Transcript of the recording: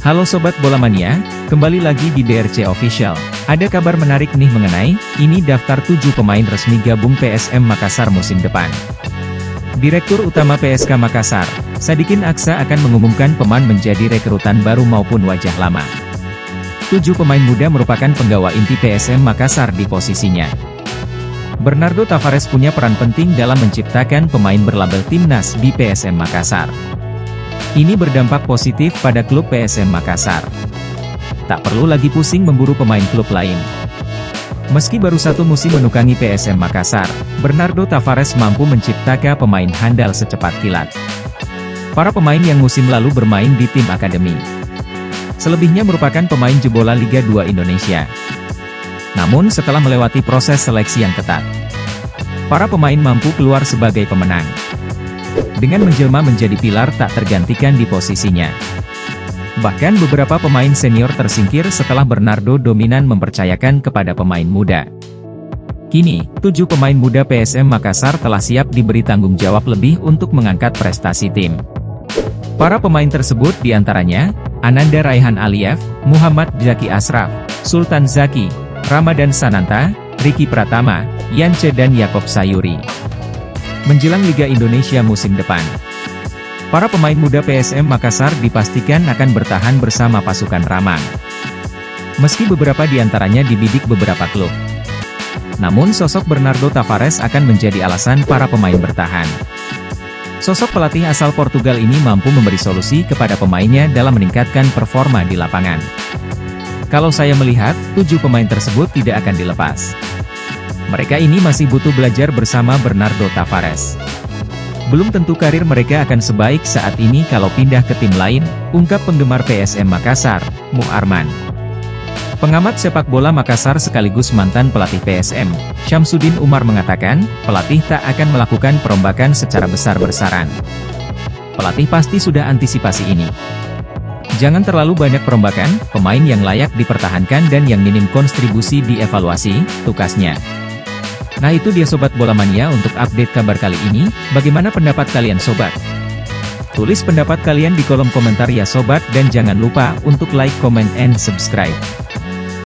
Halo Sobat Bola Mania, kembali lagi di DRC Official. Ada kabar menarik nih mengenai, ini daftar 7 pemain resmi gabung PSM Makassar musim depan. Direktur Utama PSK Makassar, Sadikin Aksa akan mengumumkan pemain menjadi rekrutan baru maupun wajah lama. 7 pemain muda merupakan penggawa inti PSM Makassar di posisinya. Bernardo Tavares punya peran penting dalam menciptakan pemain berlabel timnas di PSM Makassar. Ini berdampak positif pada klub PSM Makassar. Tak perlu lagi pusing memburu pemain klub lain. Meski baru satu musim menukangi PSM Makassar, Bernardo Tavares mampu menciptakan pemain handal secepat kilat. Para pemain yang musim lalu bermain di tim akademi. Selebihnya merupakan pemain jebolan Liga 2 Indonesia. Namun setelah melewati proses seleksi yang ketat, para pemain mampu keluar sebagai pemenang. Dengan menjelma menjadi pilar tak tergantikan di posisinya. Bahkan beberapa pemain senior tersingkir setelah Bernardo dominan mempercayakan kepada pemain muda. Kini, 7 pemain muda PSM Makassar telah siap diberi tanggung jawab lebih untuk mengangkat prestasi tim. Para pemain tersebut diantaranya, Ananda Raihan Aliev, Muhammad Zaki Asraf, Sultan Zaki, Ramadan Sananta, Ricky Pratama, Yance dan Yakob Sayuri. Menjelang Liga Indonesia musim depan, para pemain muda PSM Makassar dipastikan akan bertahan bersama pasukan Ramang. Meski beberapa di antaranya dibidik beberapa klub, namun sosok Bernardo Tavares akan menjadi alasan para pemain bertahan. Sosok pelatih asal Portugal ini mampu memberi solusi kepada pemainnya dalam meningkatkan performa di lapangan. Kalau saya melihat, 7 pemain tersebut tidak akan dilepas. Mereka ini masih butuh belajar bersama Bernardo Tavares. Belum tentu karir mereka akan sebaik saat ini kalau pindah ke tim lain, ungkap penggemar PSM Makassar, Mu Arman. Pengamat sepak bola Makassar sekaligus mantan pelatih PSM, Syamsuddin Umar mengatakan, pelatih tak akan melakukan perombakan secara besar-besaran. Pelatih pasti sudah antisipasi ini. Jangan terlalu banyak perombakan, pemain yang layak dipertahankan dan yang minim kontribusi dievaluasi, tukasnya. Nah itu dia Sobat Bola Mania untuk update kabar kali ini, bagaimana pendapat kalian Sobat? Tulis pendapat kalian di kolom komentar ya Sobat dan jangan lupa untuk like, comment, and subscribe.